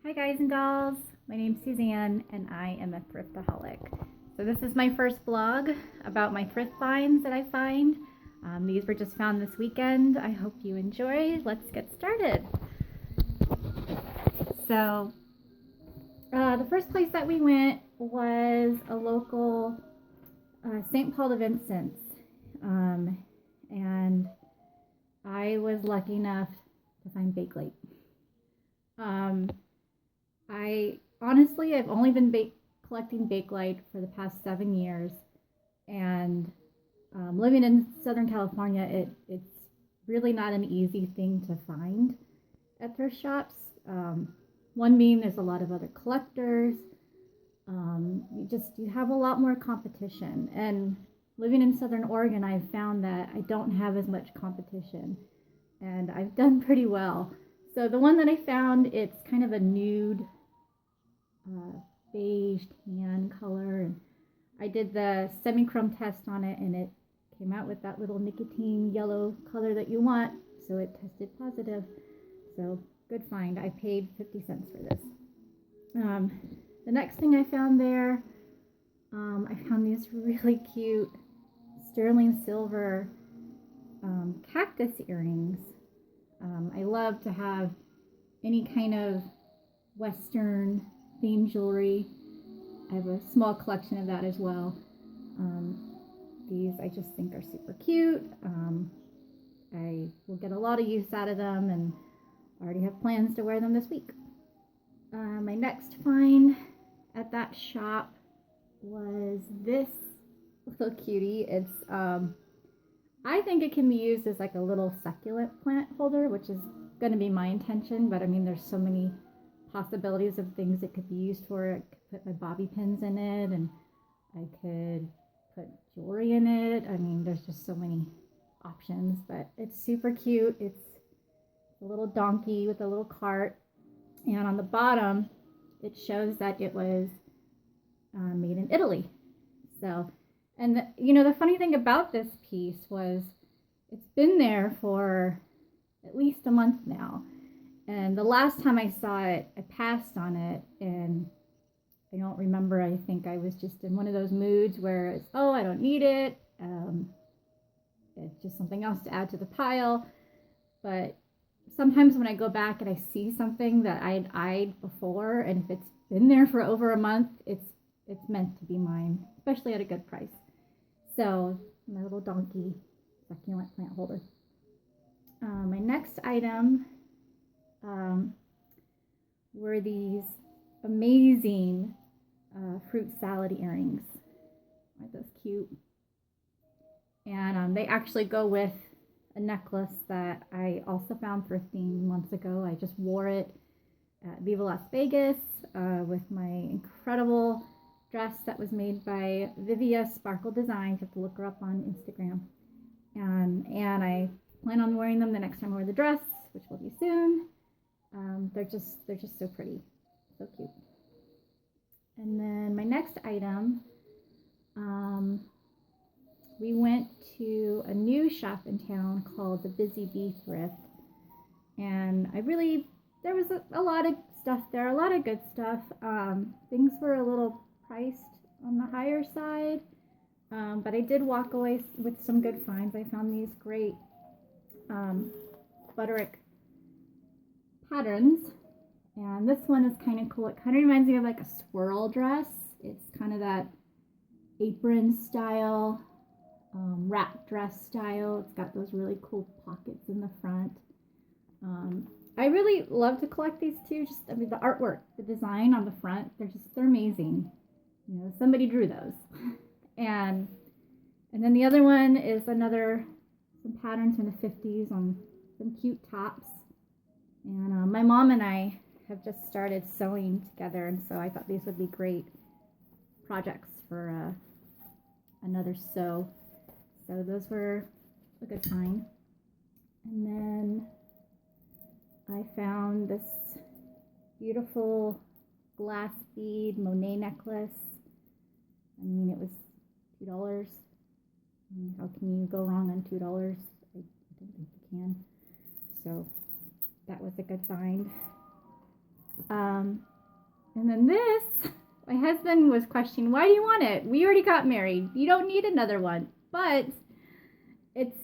Hi guys and dolls, my name's Suzanne and I am a thriftaholic. So this is my first vlog about my thrift finds that I find. These were just found this weekend. I hope you enjoy. Let's get started. So the first place that we went was a local St. Paul of Incense. And I was lucky enough to find Bakelite. I've only been collecting Bakelite for the past 7 years, and living in Southern California, it's really not an easy thing to find at thrift shops. One being there's a lot of other collectors. You have a lot more competition, and living in Southern Oregon, I've found that I don't have as much competition, and I've done pretty well. So the one that I found, it's kind of a nude beige tan color, and I did the semi-chrome test on it, and it came out with that little nicotine yellow color that you want, so it tested positive. So good find. I paid 50 cents for this. The next thing I found there, I found these really cute sterling silver cactus earrings. I love to have any kind of Western themed jewelry. I have a small collection of that as well. These I just think are super cute. I will get a lot of use out of them, and I already have plans to wear them this week. My next find at that shop was this little cutie. It's I think it can be used as like a little succulent plant holder, which is going to be my intention, but I mean there's so many possibilities of things it could be used for. I could put my bobby pins in it, and I could put jewelry in it. I mean there's just so many options, but it's super cute. It's a little donkey with a little cart, and on the bottom it shows that it was made in Italy. So, and the funny thing about this piece was it's been there for at least a month now. And the last time I saw it, I passed on it, and I don't remember. I think I was just in one of those moods where it's, oh, I don't need it. It's just something else to add to the pile. But sometimes when I go back and I see something that I'd eyed before, and if it's been there for over a month, it's meant to be mine, especially at a good price. So my little donkey succulent plant holder. My next item were these amazing fruit salad earrings. Aren't those cute? And they actually go with a necklace that I also found thrifting months ago. I just wore it at Viva Las Vegas with my incredible dress that was made by Vivia Sparkle Designs. You have to look her up on Instagram. And I plan on wearing them the next time I wear the dress, which will be soon. They're just so pretty, so cute. And then my next item, we went to a new shop in town called the Busy Bee Thrift, and there was a lot of stuff there, a lot of good stuff. Things were a little priced on the higher side, but I did walk away with some good finds. I found these great butterick patterns, and this one is kind of cool. It kind of reminds me of like a swirl dress. It's kind of that apron style, wrap dress style. It's got those really cool pockets in the front. I really love to collect these too. I mean, the artwork, the design on the front, they're amazing. Somebody drew those. and then the other one is some patterns from the 50s on some cute tops. And my mom and I have just started sewing together, and so I thought these would be great projects for another sew. So those were a good find. And then I found this beautiful glass bead Monet necklace. I mean, it was $2. How can you go wrong on $2? I don't think you can. So that was a good find. And then this, my husband was questioning, why do you want it? We already got married. You don't need another one. But it's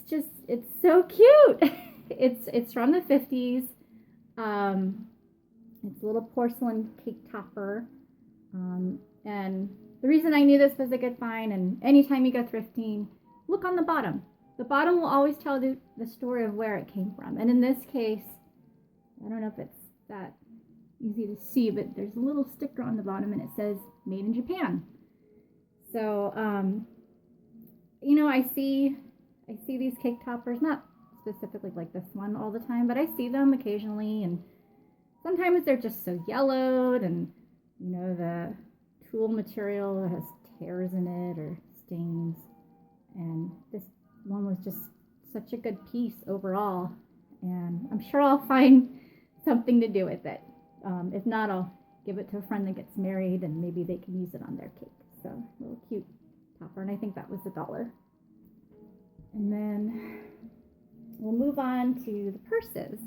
so cute. It's from the 50s. It's a little porcelain cake topper. And the reason I knew this was a good find, and anytime you go thrifting, look on the bottom. The bottom will always tell the story of where it came from. And in this case, I don't know if it's that easy to see, but there's a little sticker on the bottom and it says made in Japan. So, I see these cake toppers, not specifically like this one all the time, but I see them occasionally, and sometimes they're just so yellowed, and the tool material has tears in it or stains, and this one was just such a good piece overall, and I'm sure I'll find something to do with it. If not, I'll give it to a friend that gets married and maybe they can use it on their cake. So, a little cute topper, and I think that was $1. And then we'll move on to the purses.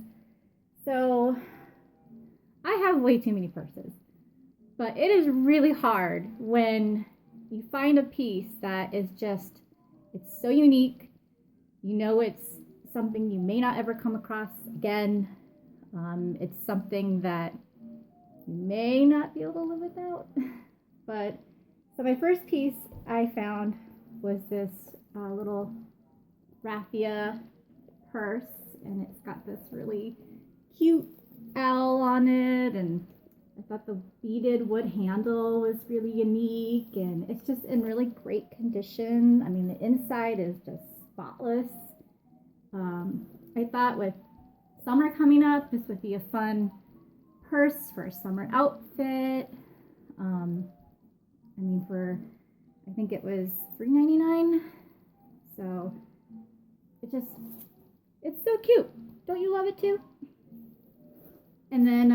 So I have way too many purses, but it is really hard when you find a piece that is just, it's so unique. It's something you may not ever come across again. It's something that you may not be able to live without. But so my first piece I found was this little raffia purse, and it's got this really cute owl on it, and I thought the beaded wood handle was really unique, and it's just in really great condition. I mean, the inside is just spotless. I thought with summer coming up, this would be a fun purse for a summer outfit. I think it was $3.99. So it's so cute. Don't you love it too? And then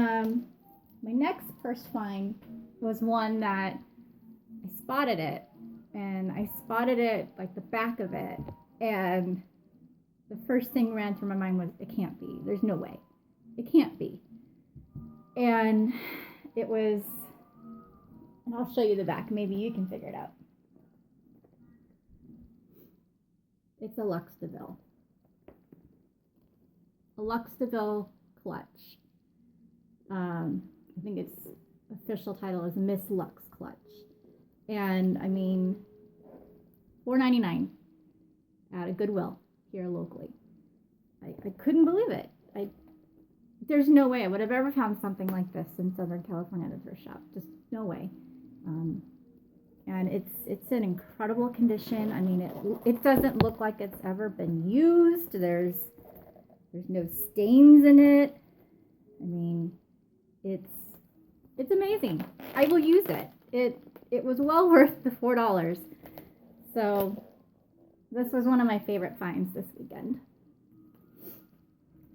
my next purse find was one that I spotted it, and I spotted it like the back of it, and the first thing ran through my mind was, it can't be. There's no way. It can't be. And it was, and I'll show you the back. Maybe you can figure it out. It's a Luxe DeVille. A Luxe DeVille clutch. I think its official title is Miss Luxe Clutch. And I mean, $4.99 at a Goodwill here locally. I couldn't believe it. There's no way I would have ever found something like this in Southern California at a thrift shop. Just no way. And it's in incredible condition. I mean, it doesn't look like it's ever been used. There's no stains in it. I mean, it's amazing. I will use it. It was well worth the $4. So this was one of my favorite finds this weekend.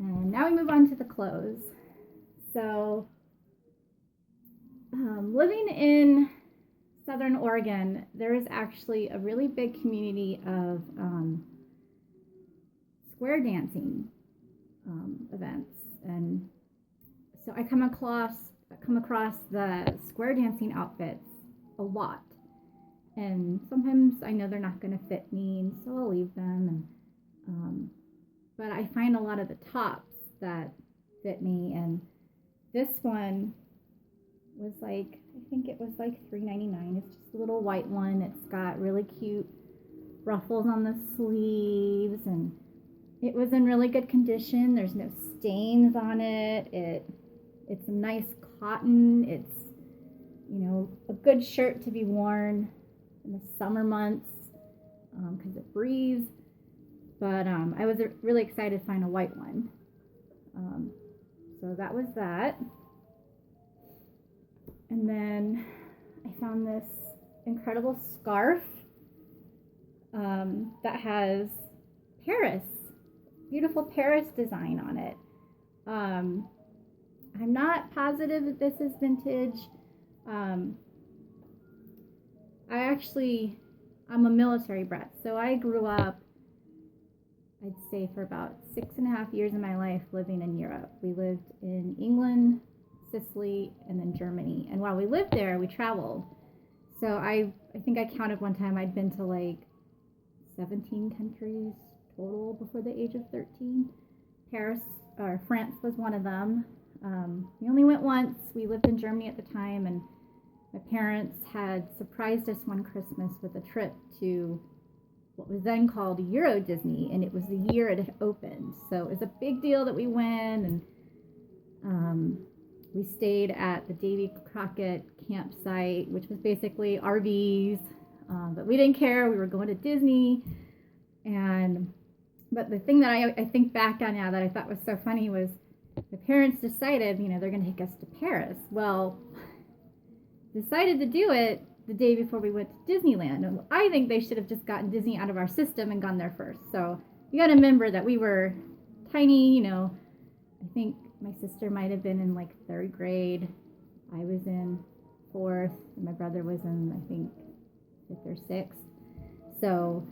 And now we move on to the clothes. So living in Southern Oregon, there is actually a really big community of square dancing events, and so I come across the square dancing outfits a lot, and sometimes I know they're not going to fit me, and so I'll leave them. And but I find a lot of the tops that fit me, and this one was like, I think it was like $3.99. It's just a little white one. It's got really cute ruffles on the sleeves, and it was in really good condition. There's no stains on it. It's a nice cotton. It's, a good shirt to be worn in the summer months because it breathes. But I was really excited to find a white one. So that was that. And then I found this incredible scarf that has Paris, beautiful Paris design on it. I'm not positive that this is vintage. I'm a military brat, so I grew up, I'd say, for about 6.5 years of my life living in Europe. We lived in England, Sicily, and then Germany. And while we lived there, we traveled. So I think I counted one time I'd been to like 17 countries total before the age of 13. Paris or France was one of them. We only went once. We lived in Germany at the time, and my parents had surprised us one Christmas with a trip to what was then called Euro Disney, and it was the year it had opened. So it was a big deal that we went, and we stayed at the Davy Crockett campsite, which was basically RVs, but we didn't care. We were going to Disney, but the thing that I think back on now that I thought was so funny was the parents decided, they're going to take us to Paris. Well, decided to do it the day before we went to Disneyland. And I think they should have just gotten Disney out of our system and gone there first. So you got to remember that we were tiny, I think my sister might have been in like 3rd grade. I was in 4th, and my brother was in, I think, 5th or 6th. So,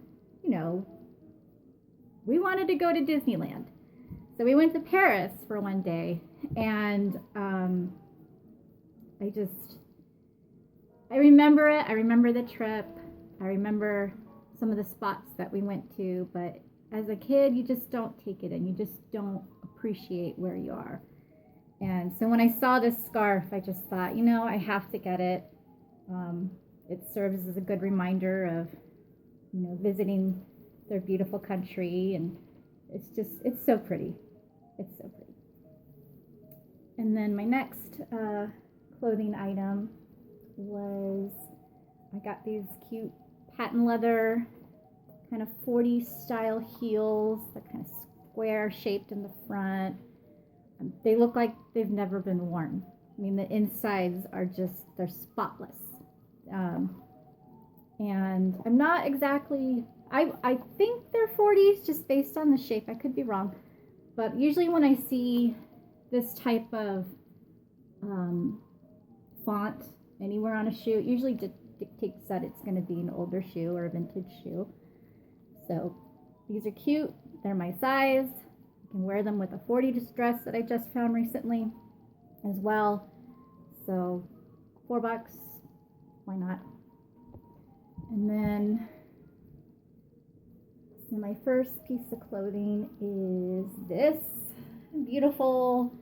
we wanted to go to Disneyland. So we went to Paris for one day, and I remember it. I remember the trip. I remember some of the spots that we went to, but as a kid, you just don't take it in. You just don't appreciate where you are. And so when I saw this scarf, I just thought, I have to get it. It serves as a good reminder of, visiting their beautiful country, and it's so pretty. It's so pretty. And then my next clothing item was, I got these cute patent leather kind of 40s style heels, that kind of square shaped in the front. They look like they've never been worn. I mean, the insides are they're spotless. And I'm not exactly, I think they're 40s just based on the shape. I could be wrong. But usually when I see this type of font anywhere on a shoe, it usually dictates that it's going to be an older shoe or a vintage shoe. So these are cute. They're my size. I can wear them with a 40s dress that I just found recently as well. So $4, why not? And then, so my first piece of clothing is this beautiful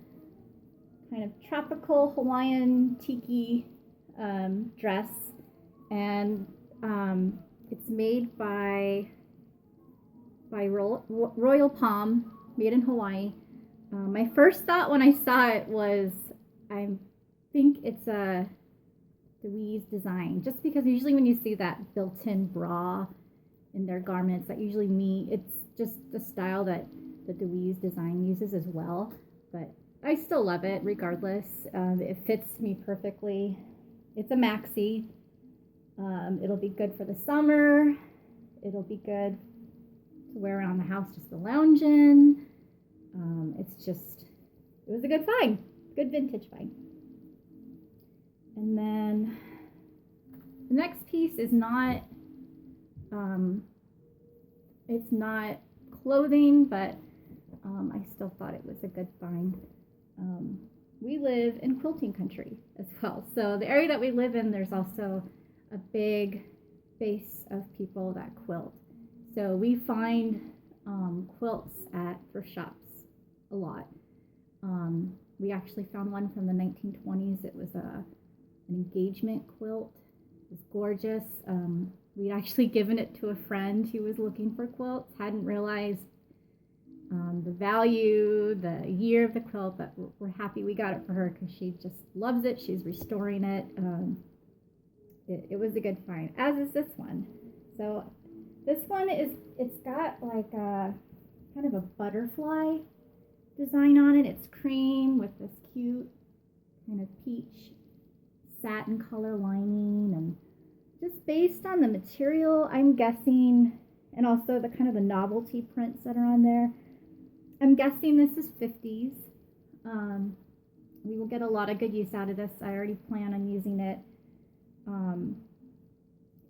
kind of tropical Hawaiian tiki dress, and it's made by Royal Palm, made in Hawaii. My first thought when I saw it was, I think it's a Louise design, just because usually when you see that built-in bra in their garments, that usually it's just the style that the Louise design uses as well. But I still love it regardless. It fits me perfectly. It's a maxi. It'll be good for the summer. It'll be good to wear around the house just to lounge in. It was a good find. Good vintage find. And then the next piece is not, it's not clothing, but I still thought it was a good find. We live in quilting country as well. So the area that we live in, there's also a big base of people that quilt. So we find quilts at thrift shops a lot. We actually found one from the 1920s. It was an engagement quilt. It was gorgeous. We'd actually given it to a friend who was looking for quilts, hadn't realized the value, the year of the quilt, but we're happy we got it for her because she just loves it. She's restoring it. It was a good find, as is this one. So this one it's got like a kind of a butterfly design on it. It's cream with this cute kind of peach satin color lining, and just based on the material, I'm guessing, and also the kind of the novelty prints that are on there, I'm guessing this is 50s. We will get a lot of good use out of this. I already plan on using it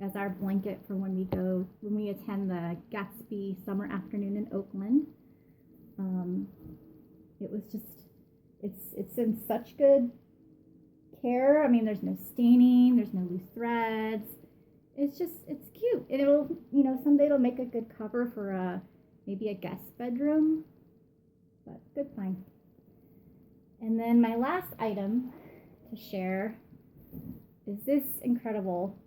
as our blanket for when we attend the Gatsby Summer Afternoon in Oakland. It was just, it's in such good care. I mean, there's no staining, there's no loose threads. It's cute. And it'll, someday it'll make a good cover for maybe a guest bedroom. But good find. And then my last item to share is this incredible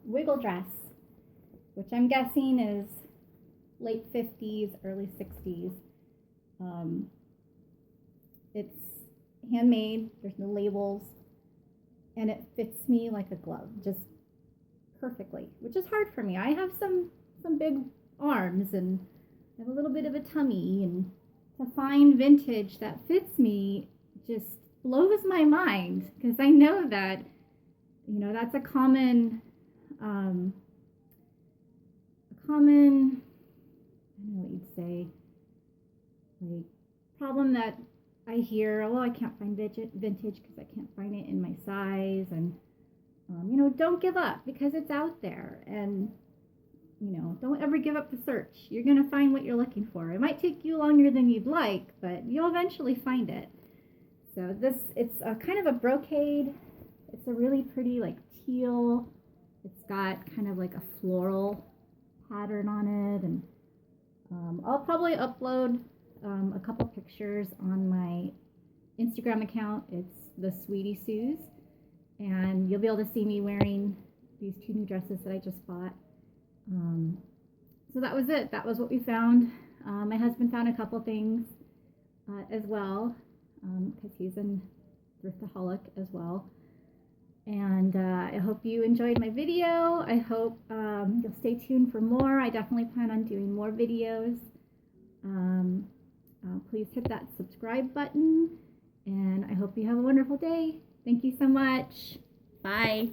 wiggle dress, which I'm guessing is late 50s, early 60s. It's handmade, there's no labels, and it fits me like a glove, just perfectly, which is hard for me. I have some big arms and I have a little bit of a tummy, and to find vintage that fits me just blows my mind, because I know that, that's a common, I don't know what you'd say, like, problem that I hear. Oh, I can't find vintage because I can't find it in my size. And, don't give up, because it's out there. And, don't ever give up the search. You're going to find what you're looking for. It might take you longer than you'd like, but you'll eventually find it. So it's a kind of a brocade. It's a really pretty, like, teal. It's got kind of like a floral pattern on it. And I'll probably upload a couple pictures on my Instagram account. It's the Sweetie Sue's, and you'll be able to see me wearing these 2 new dresses that I just bought. So that was it. That was what we found. My husband found a couple things as well, because he's a thriftaholic as well. And I hope you enjoyed my video. I hope you'll stay tuned for more. I definitely plan on doing more videos. Please hit that subscribe button, and I hope you have a wonderful day. Thank you so much. Bye.